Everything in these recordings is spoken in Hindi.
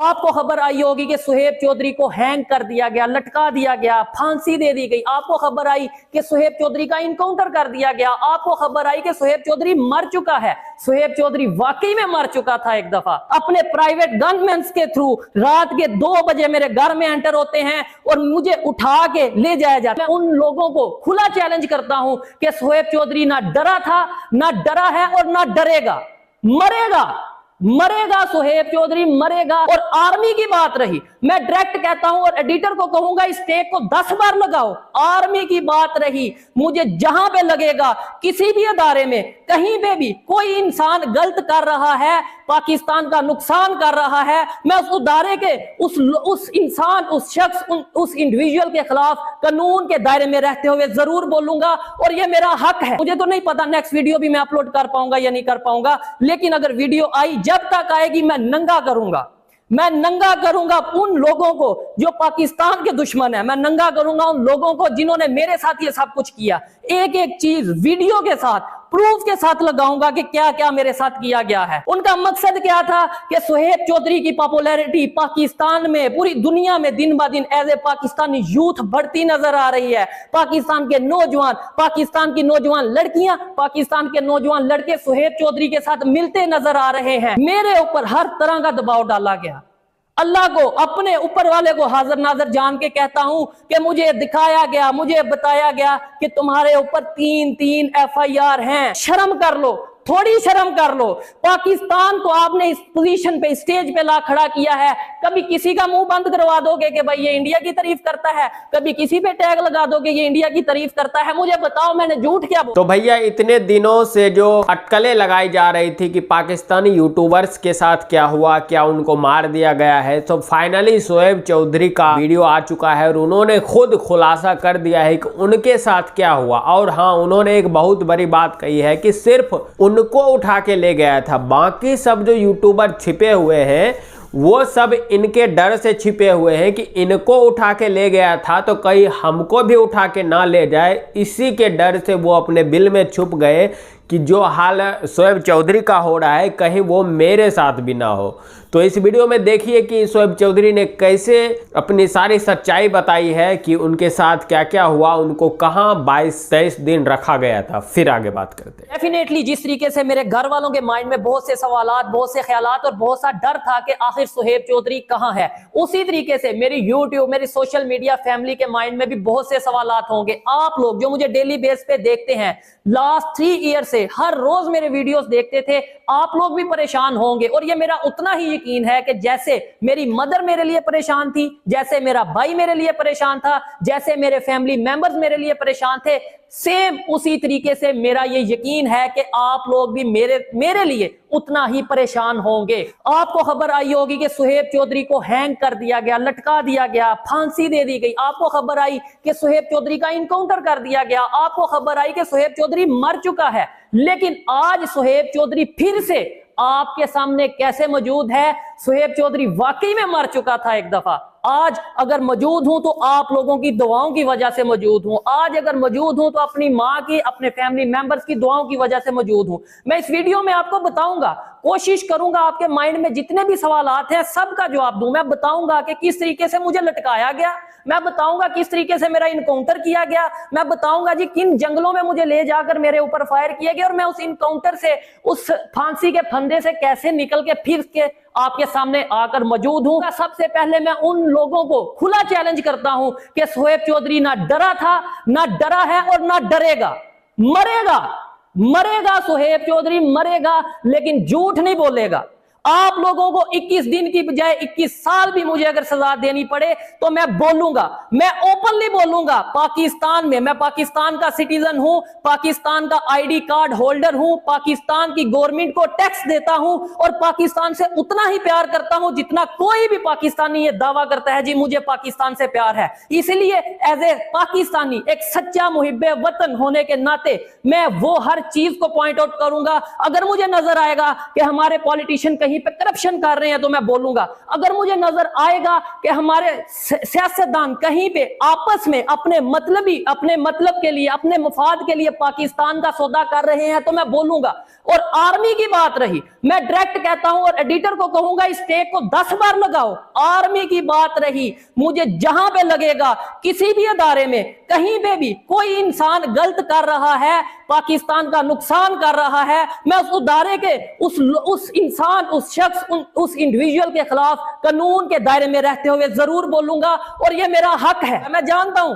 आपको खबर आई होगी कि सुहेब चौधरी को हैंग कर दिया गया, लटका दिया गया, फांसी दे दी गई। आपको खबर आई कि सुहेब चौधरी का इनकाउंटर कर दिया गया। आपको खबर आई कि सुहेब चौधरी मर चुका है। सुहेब चौधरी वाकई में मर चुका था। एक दफा अपने प्राइवेट गनमैन के थ्रू रात के 2 बजे मेरे घर में एंटर होते हैं और मुझे उठा के ले जाया जाता है। मैं उन लोगों को खुला चैलेंज करता हूं कि सुहेब चौधरी ना डरा था, ना डरा है और ना डरेगा। मरेगा, मरेगा, सुहेब चौधरी मरेगा। और आर्मी की बात रही, मैं डायरेक्ट कहता हूं और एडिटर को कहूंगा इस टेक को 10 बार लगाओ। आर्मी की बात रही, मुझे जहां पे लगेगा, किसी भी अदारे में, कहीं पे भी कोई इंसान गलत कर रहा है, पाकिस्तान का नुकसान कर रहा है, मैं उस अदारे के उस इंसान, उस शख्स, उस इंडिविजुअल के खिलाफ कानून के दायरे में रहते हुए जरूर बोलूंगा और ये मेरा हक है। मुझे तो नहीं पता नेक्स्ट वीडियो भी मैं अपलोड कर पाऊंगा या नहीं कर पाऊंगा, लेकिन अगर वीडियो आई, जब तक आएगी मैं नंगा करूंगा। मैं नंगा करूंगा उन लोगों को जो पाकिस्तान के दुश्मन है। मैं नंगा करूंगा उन लोगों को जिन्होंने मेरे साथ ये सब कुछ किया। एक एक चीज वीडियो के साथ, प्रूफ के साथ लगाऊंगा कि क्या क्या मेरे साथ किया गया है। उनका मकसद क्या था कि सुहेब चौधरी की पॉपुलैरिटी पाकिस्तान में, पूरी दुनिया में दिन ब दिन एज ए पाकिस्तानी यूथ बढ़ती नजर आ रही है। पाकिस्तान के नौजवान, पाकिस्तान की नौजवान लड़कियां, पाकिस्तान के नौजवान लड़के सुहेब चौधरी के साथ मिलते नजर आ रहे हैं। मेरे ऊपर हर तरह का दबाव डाला गया। अल्लाह को, अपने ऊपर वाले को हाजिर नाजर जान के कहता हूं कि मुझे दिखाया गया, मुझे बताया गया कि तुम्हारे ऊपर 3 FIR हैं। शर्म कर लो, थोड़ी शर्म कर लो। पाकिस्तान को आपने इस पोजीशन पे, स्टेज पे ला खड़ा किया है। कभी किसी का मुंह बंद करवा दोगे कि भाई ये इंडिया की तारीफ करता है, कभी किसी पे टैग लगा दोगे ये इंडिया की तारीफ करता है। मुझे बताओ मैंने झूठ क्या बोला? तो भैया इतने दिनों से जो अटकलें लगाई जा रही थी कि पाकिस्तानी यूट्यूबर्स के साथ क्या हुआ, क्या उनको मार दिया गया है, तो फाइनली सुहेब चौधरी का वीडियो आ चुका है और उन्होंने खुद खुलासा कर दिया है कि उनके साथ क्या हुआ। और हाँ, उन्होंने एक बहुत बड़ी बात कही है कि सिर्फ उनको उठा के ले गया था, बाकी सब जो यूट्यूबर छिपे हुए हैं वो सब इनके डर से छिपे हुए हैं कि इनको उठा के ले गया था तो कहीं हमको भी उठा के ना ले जाए। इसी के डर से वो अपने बिल में छुप गए कि जो हाल सुहेब चौधरी का हो रहा है कहीं वो मेरे साथ भी ना हो। तो इस वीडियो में देखिए कि सुहेब चौधरी ने कैसे अपनी सारी सच्चाई बताई है कि उनके साथ क्या क्या हुआ, उनको कहां 22-23 दिन रखा गया था। फिर आगे बात करते हैं। डेफिनेटली जिस तरीके से मेरे घर वालों के माइंड में बहुत से सवालात, बहुत से ख्यालात और बहुत सा डर था कि आखिर सुहेब चौधरी कहां है, उसी तरीके से मेरी यूट्यूब, मेरी सोशल मीडिया फैमिली के माइंड में भी बहुत से सवालात होंगे। आप लोग जो मुझे डेली बेस पे देखते हैं, लास्ट 3 ईयर से हर रोज मेरे वीडियोस देखते थे, आप लोग भी परेशान होंगे। और ये मेरा उतना ही यकीन है कि जैसे मेरी मदर मेरे लिए परेशान थी, जैसे मेरा भाई मेरे लिए परेशान था, जैसे मेरे फैमिली मेंबर्स मेरे लिए परेशान थे, सेम उसी तरीके से मेरा ये यकीन है कि आप लोग भी मेरे लिए उतना ही परेशान होंगे। आपको खबर आई होगी कि सुहेब चौधरी को हैंग कर दिया गया, लटका दिया गया, फांसी दे दी गई। आपको खबर आई कि सुहेब चौधरी का इनकाउंटर कर दिया गया। आपको खबर आई कि सुहेब चौधरी मर चुका है। लेकिन आज सुहेब चौधरी फिर से आपके सामने कैसे मौजूद है? सुहेब चौधरी वाकई में मर चुका था एक दफा। आज अगर मौजूद हूं तो आप लोगों की दुआओं की वजह से मौजूद हूं। आज अगर मौजूद हूं तो अपनी मां की, अपने फैमिली मेंबर्स की दुआओं की वजह से मौजूद हूं। मैं इस वीडियो में आपको बताऊंगा, कोशिश करूंगा आपके माइंड में जितने भी सवालात हैं सबका जवाब दूं। मैं बताऊंगा कि किस तरीके से मुझे लटकाया गया, मैं बताऊंगा किस तरीके से मेरा इनकाउंटर किया गया, मैं बताऊंगा जी किन जंगलों में मुझे ले जाकर मेरे ऊपर फायर किया गया और मैं उस इनकाउंटर से, उस फांसी के फंदे से कैसे निकल के फिर के आपके सामने आकर मौजूद हूं। सबसे पहले मैं उन लोगों को खुला चैलेंज करता हूं कि सुहेब चौधरी ना डरा था, ना डरा है और ना डरेगा। मरेगा, मरेगा, सुहेब चौधरी मरेगा, लेकिन झूठ नहीं बोलेगा। आप लोगों को 21 दिन की बजाय 21 साल भी मुझे अगर सजा देनी पड़े तो मैं बोलूंगा, मैं ओपनली बोलूंगा। पाकिस्तान में, मैं पाकिस्तान का सिटीजन हूं, पाकिस्तान का आईडी कार्ड होल्डर हूं, पाकिस्तान की गवर्नमेंट को टैक्स देता हूं और पाकिस्तान से उतना ही प्यार करता हूं जितना कोई भी पाकिस्तानी ये दावा करता है जी मुझे पाकिस्तान से प्यार है। इसलिए एज ए पाकिस्तानी, एक सच्चा मुहिब्बे वतन होने के नाते मैं वो हर चीज को पॉइंट आउट करूंगा। अगर मुझे नजर आएगा कि हमारे पॉलिटिशियन कहीं पे करप्शन कर रहे हैं तो मैं बोलूंगा। अगर मुझे नजर आएगा कि हमारे सियासतदान कहीं पे आपस में अपने मतलब के लिए, अपने मफाद के लिए पाकिस्तान का सौदा कर रहे हैं तो मैं बोलूंगा। और आर्मी की बात रही, मैं डायरेक्ट कहता हूं और एडिटर को कहूंगा इस टेक को 10 बार लगाओ। आर्मी की बात रही, मुझे जहां पे लगेगा किसी भी अदारे में कहीं पे भी कोई इंसान गलत कर रहा है, पाकिस्तान का नुकसान कर रहा है, मैं उस अदारे के उस इंसान, उस शख्स, उस इंडिविजुअल के खिलाफ कानून के दायरे में रहते हुए जरूर बोलूंगा। और ये मेरा हक है। मैं जानता हूं,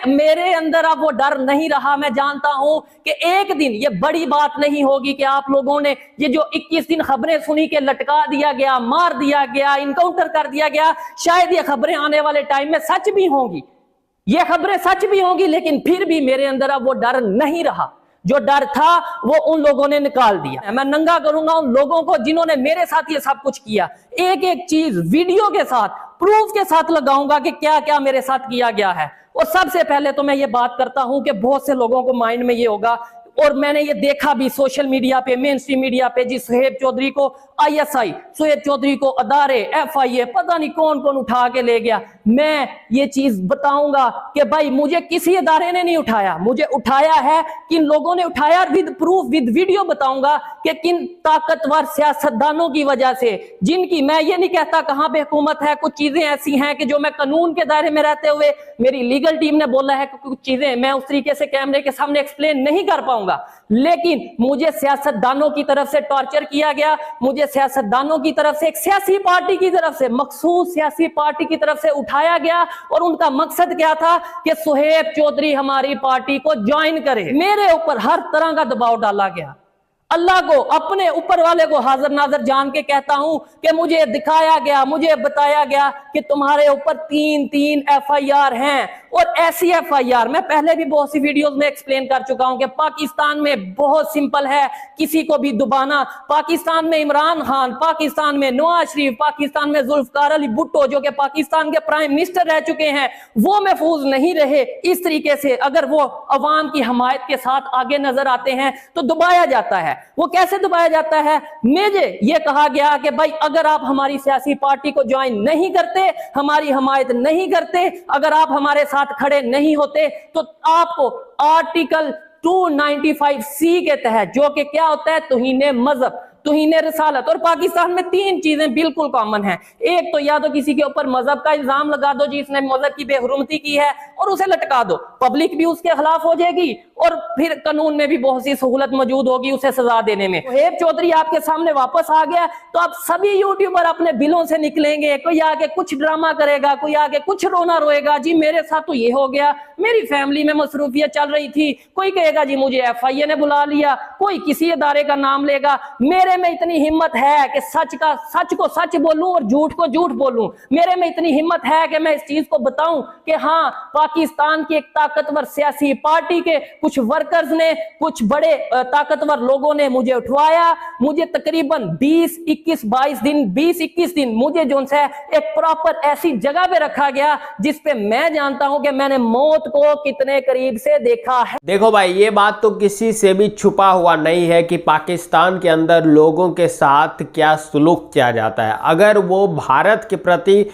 मेरे अंदर अब वो डर नहीं रहा। मैं जानता हूं कि एक दिन ये बड़ी बात नहीं होगी कि आप लोगों ने ये जो 21 दिन खबरें सुनी के लटका दिया गया, मार दिया गया, इनकाउंटर कर दिया गया, शायद ये खबरें आने वाले टाइम में सच भी होंगी, ये खबरें सच भी होंगी, लेकिन फिर भी मेरे अंदर अब वो डर नहीं रहा। जो डर था वो उन लोगों ने निकाल दिया। मैं नंगा करूंगा उन लोगों को जिन्होंने मेरे साथ ये सब कुछ किया। एक एक चीज वीडियो के साथ, प्रूफ के साथ लगाऊंगा कि क्या क्या मेरे साथ किया गया है। और सबसे पहले तो मैं ये बात करता हूं कि बहुत से लोगों को माइंड में ये होगा, और मैंने ये देखा भी सोशल मीडिया पे, मेन स्ट्रीम मीडिया पे, जी सुहेब चौधरी को ISI, सुहेब चौधरी को अदारे, FIA, पता नहीं कौन कौन उठा के ले गया। मैं ये चीज बताऊंगा कि भाई मुझे किसी अदारे ने नहीं उठाया, मुझे उठाया है किन लोगों ने उठाया, विद प्रूफ, विद वीडियो बताऊंगा कि किन ताकतवर सियासतदानों की वजह से, जिनकी, मैं ये नहीं कहता कहां पे हुकूमत है, कुछ चीजें ऐसी हैं कि जो मैं कानून के दायरे में रहते हुए, मेरी लीगल टीम ने बोला है कि कुछ चीजें मैं उस तरीके से कैमरे के सामने एक्सप्लेन नहीं कर पाऊंगा, लेकिन मुझे सियासतदानों की तरफ से टॉर्चर किया गया, मुझे सियासतदानों की तरफ से, एक सियासी पार्टी की तरफ से, मखसूस सियासी पार्टी की तरफ से उठाया गया। और उनका मकसद क्या था कि सुहेब चौधरी हमारी पार्टी को ज्वाइन करे। मेरे ऊपर हर तरह का दबाव डाला गया। अल्लाह को, अपने ऊपर वाले को हाजिर नाजर जान के कहता हूं कि मुझे दिखाया गया, मुझे बताया गया कि तुम्हारे ऊपर 3 FIR हैं। और ऐसी FIR मैं पहले भी बहुत सी वीडियोस में एक्सप्लेन कर चुका हूं कि पाकिस्तान में बहुत सिंपल है किसी को भी दुबाना। पाकिस्तान में इमरान खान, पाकिस्तान में नवाज शरीफ, पाकिस्तान में जुल्फकार अली भुट्टो जो कि पाकिस्तान के प्राइम मिनिस्टर रह चुके हैं, वो महफूज नहीं रहे। इस तरीके से अगर वो अवाम की हमायत के साथ आगे नजर आते हैं तो दबाया जाता है। वो कैसे दबाया जाता है? मुझे ये कहा गया कि भाई अगर आप हमारी सियासी पार्टी को ज्वाइन नहीं करते, हमारी हमायत नहीं करते, अगर आप हमारे साथ खड़े नहीं होते तो आपको आर्टिकल 295C के तहत, जो कि क्या होता है, तौहीन मजहब, तौहीन रिसालत, और पाकिस्तान में 3 चीजें बिल्कुल कॉमन हैं। एक तो या तो किसी के ऊपर मजहब का इल्जाम लगा दो जिसने मजहब की बेहुरमती की है और उसे लटका दो, पब्लिक भी उसके खिलाफ हो जाएगी और फिर कानून में भी बहुत सी सहूलत मौजूद होगी उसे सजा देने में। सुहेब चौधरी आपके सामने वापस आ गया तो आप सभी यूट्यूबर अपने बिलों से निकलेंगे। कोई आके कुछ ड्रामा करेगा, कोई आके कुछ रोना रोएगा, जी मेरे साथ तो ये हो गया, मेरी फैमिली में मसरूफियत चल रही थी, कोई कहेगा जी मुझे FIA ने बुला लिया, कोई किसी अदारे का नाम लेगा। मेरे में इतनी हिम्मत है कि सच को सच बोलूं और झूठ को झूठ बोलूं। मेरे में इतनी हिम्मत है कि मैं इस चीज को बताऊं कि हाँ, पाकिस्तान की एक ताकतवर सियासी पार्टी के कुछ वर्कर्स ने, कुछ बड़े ताकतवर लोगों ने मुझे उठवाया। मुझे तकरीबन 20-21 दिन मुझे जो है एक प्रॉपर ऐसी जगह पे रखा गया जिस पे मैं जानता हूं कि मैंने मौत को कितने करीब से देखा है। देखो भाई, ये बात तो किसी से भी छुपा हुआ नहीं है कि पाकिस्तान के अंदर लोगों के साथ क्या सलूक किया जाता है। अगर वो भारत के प्रति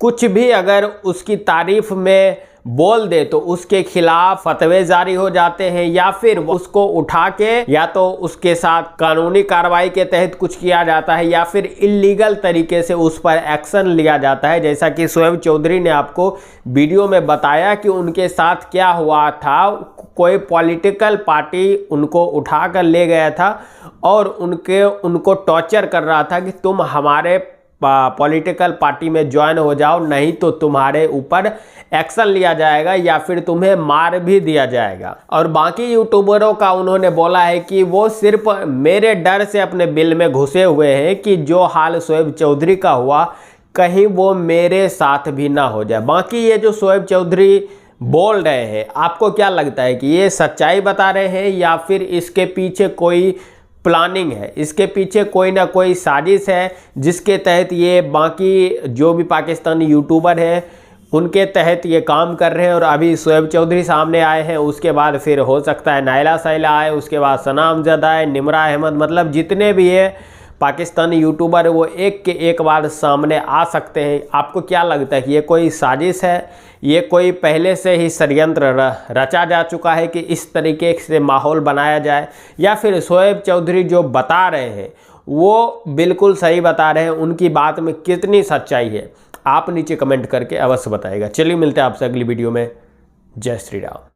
कुछ भी अगर उसकी तारीफ में बोल दे तो उसके खिलाफ फतवे जारी हो जाते हैं, या फिर उसको उठा के या तो उसके साथ कानूनी कार्रवाई के तहत कुछ किया जाता है या फिर इल्लीगल तरीके से उस पर एक्शन लिया जाता है। जैसा कि सुहेब चौधरी ने आपको वीडियो में बताया कि उनके साथ क्या हुआ था। कोई पॉलिटिकल पार्टी उनको उठा कर ले गया था और उनको टॉर्चर कर रहा था कि तुम हमारे पॉलिटिकल पार्टी में ज्वाइन हो जाओ, नहीं तो तुम्हारे ऊपर एक्शन लिया जाएगा या फिर तुम्हें मार भी दिया जाएगा। और बाकी यूट्यूबरों का उन्होंने बोला है कि वो सिर्फ मेरे डर से अपने बिल में घुसे हुए हैं कि जो हाल सुहेब चौधरी का हुआ कहीं वो मेरे साथ भी ना हो जाए। बाकी ये जो सुहेब चौधरी बोल रहे हैं, आपको क्या लगता है कि ये सच्चाई बता रहे हैं या फिर इसके पीछे कोई प्लानिंग है, इसके पीछे कोई ना कोई साजिश है जिसके तहत ये बाकी जो भी पाकिस्तानी यूट्यूबर हैं उनके तहत ये काम कर रहे हैं? और अभी सुहेब चौधरी सामने आए हैं, उसके बाद फिर हो सकता है नायला साइला आए, उसके बाद सना अमजद आए, निमरा अहमद, मतलब जितने भी ये पाकिस्तानी यूट्यूबर वो एक के एक बार सामने आ सकते हैं। आपको क्या लगता है कि ये कोई साजिश है, ये कोई पहले से ही षड्यंत्र रचा जा चुका है कि इस तरीके से माहौल बनाया जाए, या फिर शोएब चौधरी जो बता रहे हैं वो बिल्कुल सही बता रहे हैं, उनकी बात में कितनी सच्चाई है? आप नीचे कमेंट करके अवश्य बताइएगा। चलिए मिलते हैं आपसे अगली वीडियो में। जय श्री राम।